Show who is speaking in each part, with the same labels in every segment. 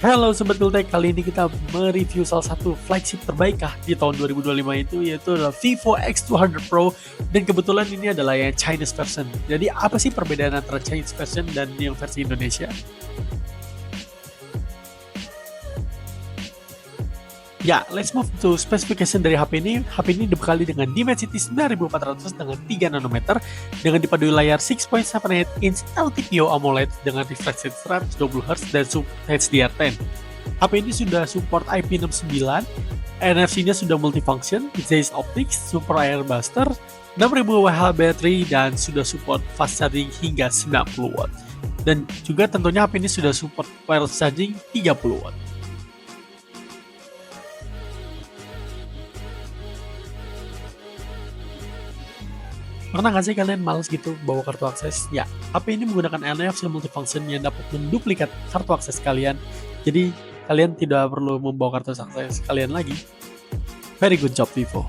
Speaker 1: Halo Sobat Gultek, kali ini kita mereview salah satu flagship terbaik di tahun 2025 itu, yaitu adalah Vivo X200 Pro, dan kebetulan ini adalah yang Chinese version. Jadi apa sih perbedaan antara Chinese version dan yang versi Indonesia? Ya, let's move to specification dari HP ini. HP ini dibekali dengan Dimensity 9400 dengan 3 nanometer, dengan dipadui layar 6.78 inch LTPO AMOLED dengan refresh rate 120Hz dan support HDR10. HP ini sudah support IP69, NFC-nya sudah multifunction, Zeiss Optics, Super Air Buster, 6000 mAh baterai, dan sudah support fast charging hingga 90W. Dan juga tentunya HP ini sudah support wireless charging 30W. Pernah nggak sih kalian males gitu bawa kartu akses? Ya, HP ini menggunakan NFC multifunction yang dapat menduplikat kartu akses kalian. Jadi, kalian tidak perlu membawa kartu akses kalian lagi. Very good job, Vivo.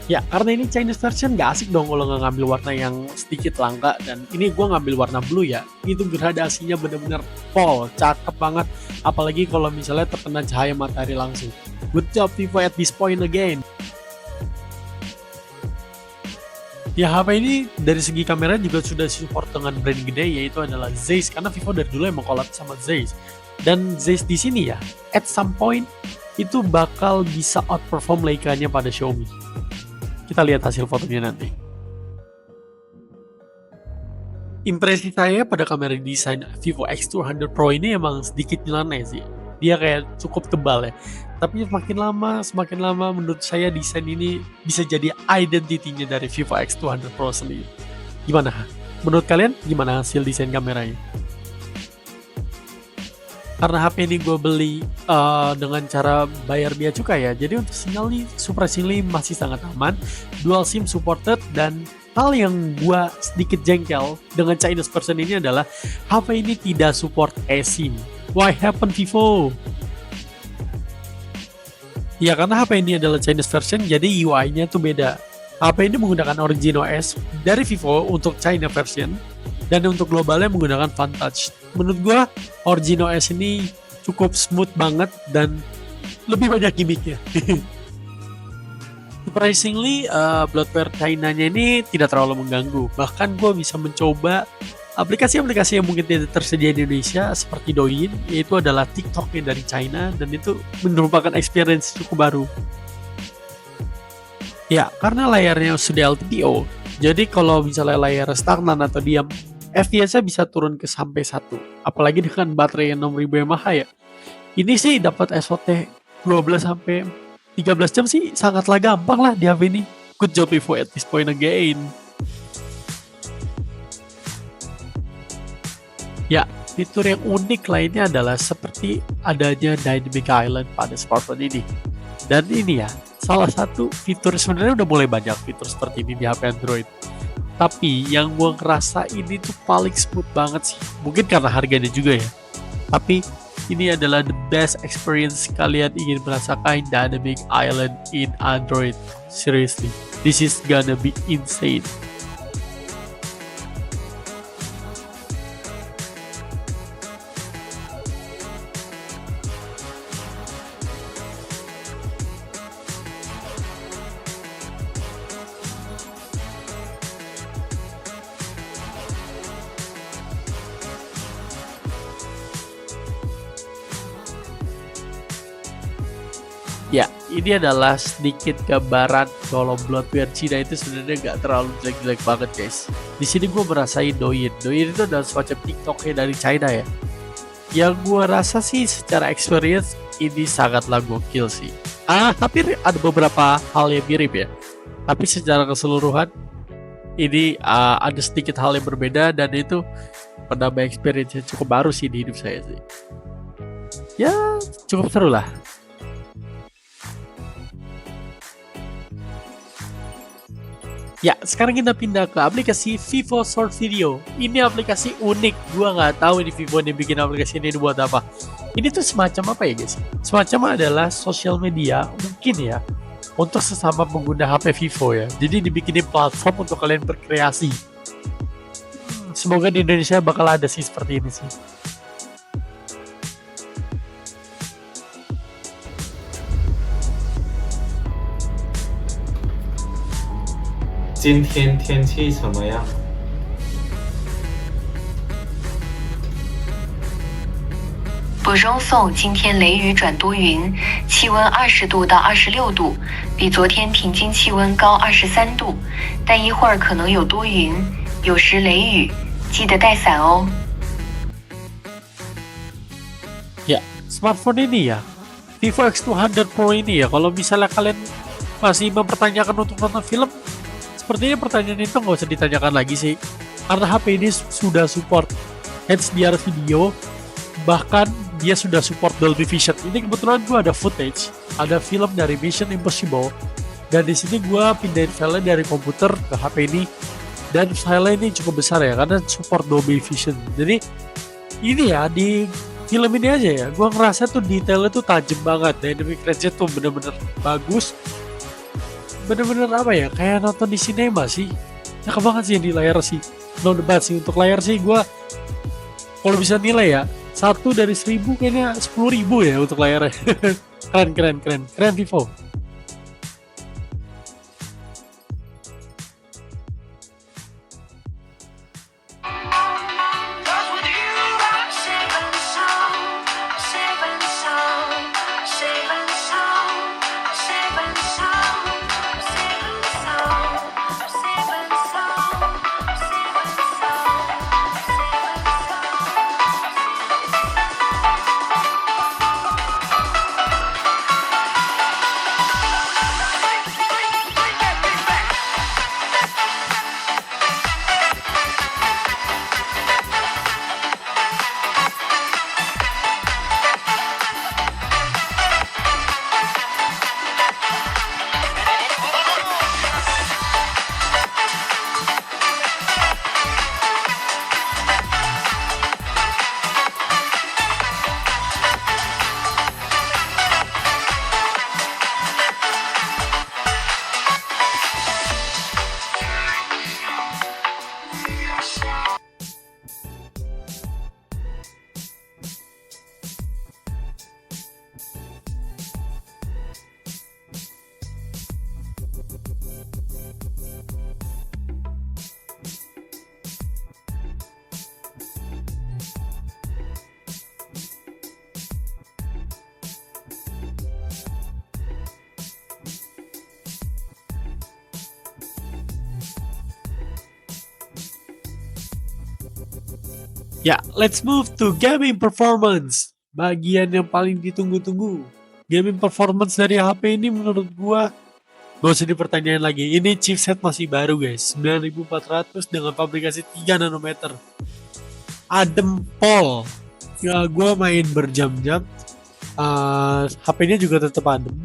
Speaker 1: Ya, karena ini Chinese version, nggak asik dong kalau nggak ngambil warna yang sedikit langka. Dan ini gue ngambil warna blue ya. Itu gradasinya bener-bener full, cakep banget. Apalagi kalau misalnya terkena cahaya matahari langsung. Good job Vivo at this point again. Ya, HP ini dari segi kamera juga sudah support dengan brand gede, yaitu adalah Zeiss, karena Vivo dari dulu emang collab sama Zeiss. Dan Zeiss di sini ya, at some point itu bakal bisa outperform Leica-nya pada Xiaomi. Kita lihat hasil fotonya nanti. Impresi saya pada kamera desain Vivo X200 Pro ini emang sedikit nyeleneh sih. Dia kayak cukup tebal ya. Tapi semakin lama menurut saya desain ini bisa jadi identity-nya dari Vivo X200 Pro sendiri. Gimana? Menurut kalian gimana hasil desain kameranya? Karena HP ini gue beli dengan cara bayar bea cukai ya, jadi untuk sinyal nih surprisingly masih sangat aman, dual SIM supported, dan hal yang gue sedikit jengkel dengan Chinese version ini adalah HP ini tidak support eSIM. Why happen Vivo? Ya, karena HP ini adalah Chinese version, jadi UI-nya tuh beda. HP ini menggunakan Origin OS dari Vivo untuk China version, dan untuk globalnya menggunakan Vantage. Menurut gua Origin OS ini cukup smooth banget dan lebih banyak gimmicknya. Surprisingly, bloatware China-nya ini tidak terlalu mengganggu. Bahkan gua bisa mencoba aplikasi-aplikasi yang mungkin tidak tersedia di Indonesia seperti Douyin, yaitu adalah TikTok dari China, dan itu merupakan experience cukup baru. Ya, karena layarnya sudah LTPO, jadi kalau misalnya layar stagnan atau diam, FPS-nya bisa turun ke sampai 1. Apalagi dengan baterai yang 6000 mAh ya. Ini sih dapat SOT 12 sampai 13 jam sih sangatlah gampang lah di HP ini. Good job Vivo at this point again. Ya, fitur yang unik lainnya adalah seperti adanya Dynamic Island pada smartphone ini. Dan ini ya, salah satu fitur, sebenarnya udah mulai banyak fitur seperti ini di HP Android. Tapi yang gue ngerasa ini tuh paling smooth banget sih. Mungkin karena harganya juga ya. Tapi ini adalah the best experience kalian ingin merasakan Dynamic Island in Android. Seriously, this is gonna be insane. Ya, ini adalah sedikit gambaran kalau bloatware Cina itu sebenarnya nggak terlalu jelek-jelek banget guys. Di sini gue merasain Douyin. Douyin itu adalah semacam TikToknya dari China ya. Yang gue rasa sih secara experience ini sangatlah gokil sih. Tapi ada beberapa hal yang mirip ya. Tapi secara keseluruhan ini ada sedikit hal yang berbeda, dan itu menambah experience yang cukup baru sih di hidup saya sih. Ya, cukup seru lah. Ya, sekarang kita pindah ke aplikasi Vivo Short Video. Ini aplikasi unik. Gua nggak tahu di Vivo ini bikin aplikasi ini buat apa. Ini tuh semacam apa ya guys? Semacam adalah sosial media mungkin ya untuk sesama pengguna HP Vivo ya. Jadi dibikinin platform untuk kalian berkreasi. Semoga di Indonesia bakal ada sih seperti ini sih.
Speaker 2: 今天天气怎么样？
Speaker 3: 北中颂今天雷雨转多云，气温20度到26度，比昨天平均气温高23度，但一会儿可能有多云，有时雷雨，记得带伞哦。
Speaker 1: Ya, smartphone ini ya, Vivo X200 Pro ini ya, kalau misalnya kalian masih mempertanyakan untuk nonton film, sepertinya pertanyaan itu nggak usah ditanyakan lagi sih. Karena HP ini sudah support HDR video, bahkan dia sudah support Dolby Vision. Ini kebetulan gue ada footage, ada film dari Mission Impossible, dan di sini gue pindahin filenya dari komputer ke HP ini, dan filenya ini cukup besar ya, karena support Dolby Vision. Jadi ini ya di film ini aja ya, gue ngerasa tuh detailnya tuh tajam banget, dynamic range-nya tuh bener-bener bagus, bener-bener apa ya, kayak nonton di sinema sih. Cakep banget sih di layar sih, no debat sih. Untuk layar sih gue kalau bisa nilai ya 1 dari 1000 kayaknya 10.000 ya untuk layarnya. keren Vivo. Ya, let's move to gaming performance. Bagian yang paling ditunggu-tunggu. Gaming performance dari HP ini menurut gua gak usah dipertanyain lagi. Ini chipset masih baru guys, 9400 dengan fabrikasi 3 nanometer. Adem pol. Ya, gua main berjam-jam. HP-nya juga tetap adem.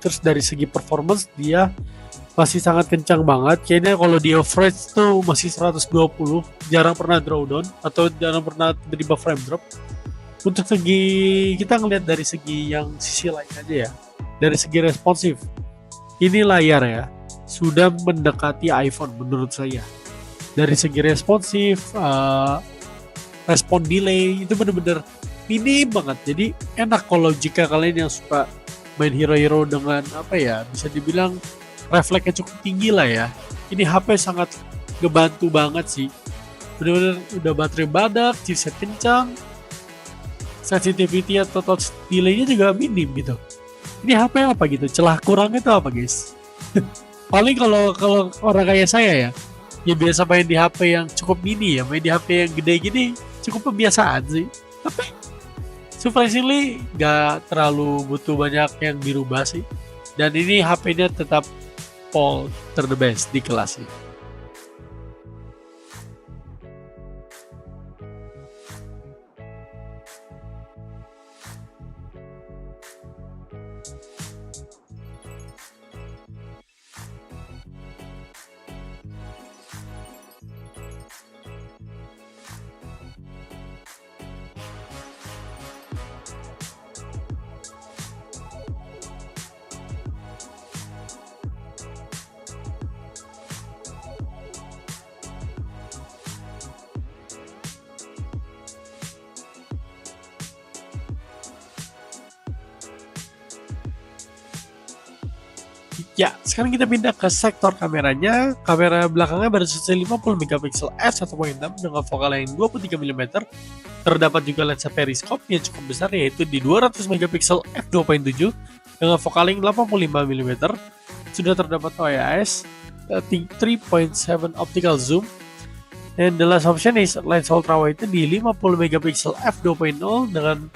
Speaker 1: Terus dari segi performance dia masih sangat kencang banget. Kayaknya kalau di average tuh masih 120, jarang pernah drawdown atau jarang pernah tiba-tiba frame drop. Untuk segi kita ngelihat dari segi yang sisi lain aja ya, dari segi responsif, ini layar ya sudah mendekati iPhone menurut saya. Dari segi responsif, respon delay itu bener-bener minim banget. Jadi enak kalau jika kalian yang suka main hero-hero dengan apa ya, bisa dibilang refleksnya cukup tinggi lah ya. Ini HP sangat ngebantu banget sih. Bener-bener udah baterai badak, chipset kencang, sensitivity atau touch delay-nya juga minim gitu. Ini HP apa gitu? Celah kurangnya itu apa guys? Paling kalau orang kayak saya ya, ya biasa main di HP yang cukup mini ya, main di HP yang gede gini cukup pembiasaan sih. Tapi surprisingly gak terlalu butuh banyak yang dirubah sih. Dan ini HP-nya tetap Paul ter the best di kelas ini. Ya, sekarang kita pindah ke sektor kameranya. Kamera belakangnya beresolusi 50 megapiksel f1.6 dengan focal yang 23 mm. Terdapat juga lensa periskop yang cukup besar yaitu di 200 megapiksel f2.7 dengan focal yang 85 mm. Sudah terdapat OIS 3.7 optical zoom. And the last option is lens ultrawide di 50 megapiksel f2.0 dengan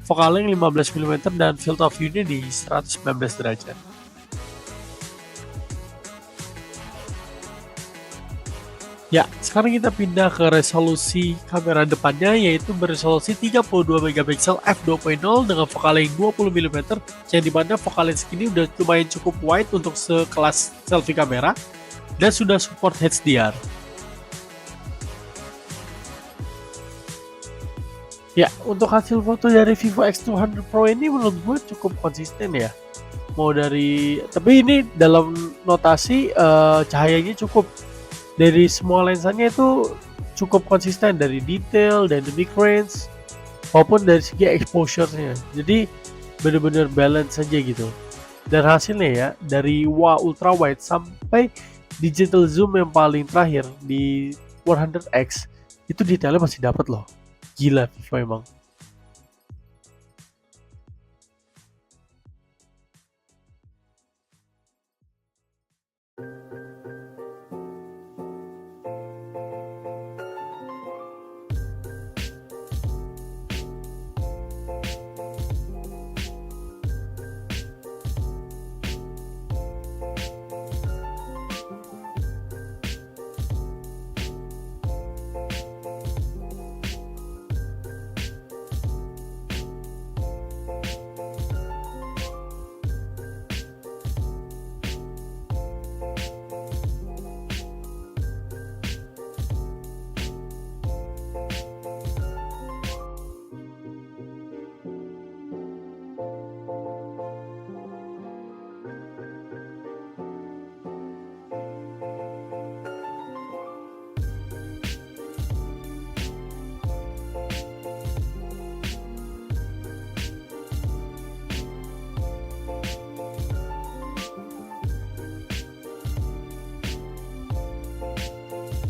Speaker 1: focal yang 15 mm dan field of view-nya di 119 derajat. Ya, sekarang kita pindah ke resolusi kamera depannya yaitu beresolusi 32 megapiksel f2.0 dengan focal length 20 mm yang dimana focal length ini udah lumayan cukup wide untuk sekelas selfie kamera dan sudah support HDR. Ya, untuk hasil foto dari Vivo X200 Pro ini menurut gue cukup konsisten ya. Tapi ini dalam notasi cahayanya cukup. Dari semua lensanya itu cukup konsisten dari detail, dynamic range, maupun dari segi exposure-nya. Jadi benar-benar balance saja gitu. Dan hasilnya ya, dari ultra wide sampai digital zoom yang paling terakhir di 100x itu detailnya masih dapat loh. Gila Vivo emang.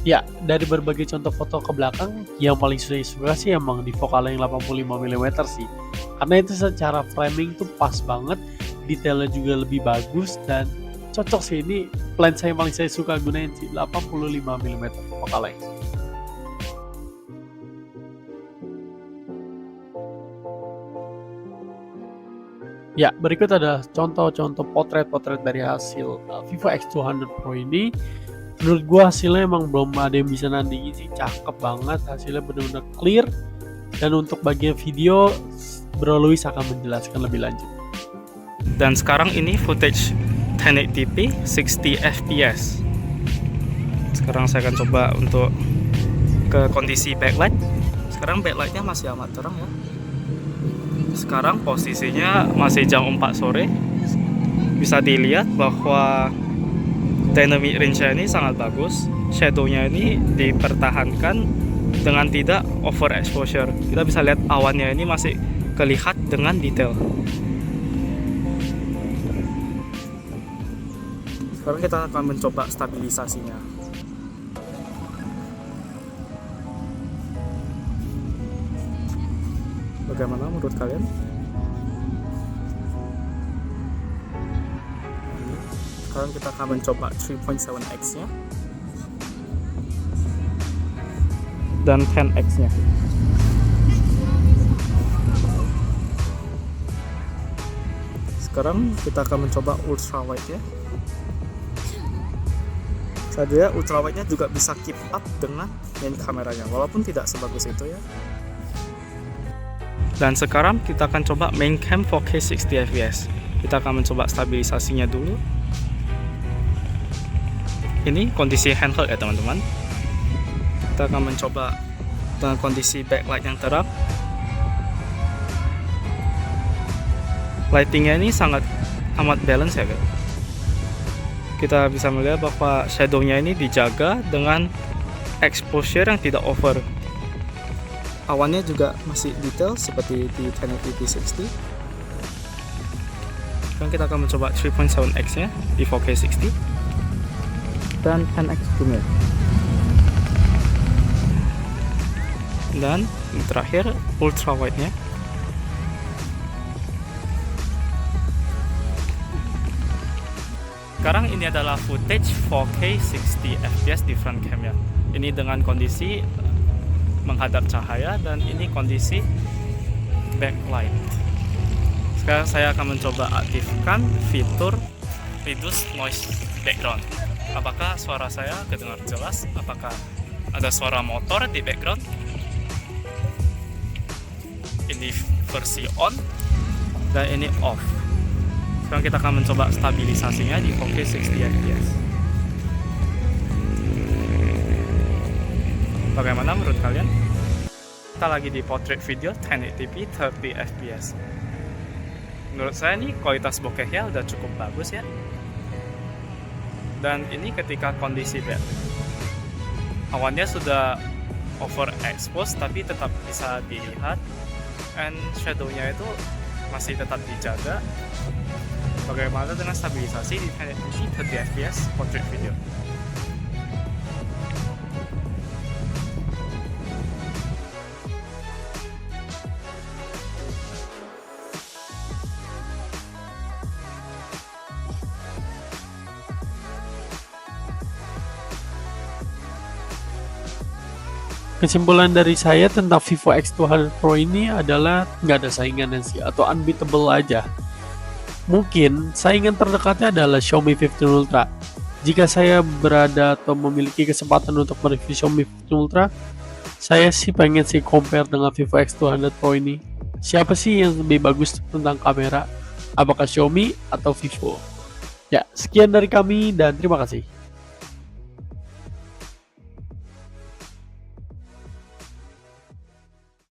Speaker 1: Ya, dari berbagai contoh foto ke belakang, yang paling suka sih emang di focal yang 85 mm sih. Karena itu secara framing tuh pas banget, detailnya juga lebih bagus, dan cocok sih. Ini lensa yang paling saya suka gunain sih, 85 mm focal length. Ya, berikut ada contoh-contoh potret-potret dari hasil Vivo X200 Pro ini. Menurut gua hasilnya emang belum ada yang bisa nandingi sih, cakep banget, hasilnya benar-benar clear. Dan untuk bagian video, Bro Luis akan menjelaskan lebih lanjut.
Speaker 4: Dan sekarang ini footage 1080p 60 fps. Sekarang saya akan coba untuk ke kondisi backlight. Sekarang backlightnya masih amat terang ya. Sekarang posisinya masih jam 4 sore. Bisa dilihat bahwa dynamic range-nya ini sangat bagus. Shadow-nya ini dipertahankan dengan tidak overexposure. Kita bisa lihat awannya ini masih kelihatan dengan detail. Sekarang kita akan mencoba stabilisasinya. Bagaimana menurut kalian? Sekarang kita akan mencoba 3.7x nya dan 10x nya. Sekarang kita akan mencoba ultra wide ya. Saja ultra wide nya juga bisa keep up dengan main kameranya, walaupun tidak sebagus itu ya. Dan sekarang kita akan coba main cam 4K 60 fps. Kita akan mencoba stabilisasinya dulu. Ini kondisi handheld ya teman-teman. Kita akan mencoba dengan kondisi backlight yang terang. Lightingnya ini sangat amat balance ya guys. Kita bisa melihat bahwa shadownya ini dijaga dengan exposure yang tidak over. Awannya juga masih detail seperti di 1080p 60. Sekarang kita akan mencoba 3.7x nya di 4K 60 dan 10x zoom ya. Dan yang terakhir ultra wide nya. Sekarang ini adalah footage 4K 60 fps di front cam ya. Ini dengan kondisi menghadap cahaya dan ini kondisi backlight. Sekarang saya akan mencoba aktifkan fitur reduce noise background. Apakah suara saya kedengar jelas? Apakah ada suara motor di background? Ini versi on dan ini off. Sekarang kita akan mencoba stabilisasinya di 4K 60 fps. Bagaimana menurut kalian? Kita lagi di portrait video 1080p 30 fps. Menurut saya nih kualitas bokehnya udah cukup bagus ya. Dan ini ketika kondisi bad. Awannya sudah overexposed tapi tetap bisa dilihat, and shadownya itu masih tetap dijaga. Bagaimana dengan stabilisasi di 1080p 30 fps portrait video?
Speaker 1: Kesimpulan dari saya tentang Vivo X200 Pro ini adalah nggak ada saingannya sih, atau unbeatable aja. Mungkin saingan terdekatnya adalah Xiaomi 15 Ultra. Jika saya berada atau memiliki kesempatan untuk mereview Xiaomi 15 Ultra, saya sih pengen sih compare dengan Vivo X200 Pro ini. Siapa sih yang lebih bagus tentang kamera? Apakah Xiaomi atau Vivo? Ya, sekian dari kami dan terima kasih.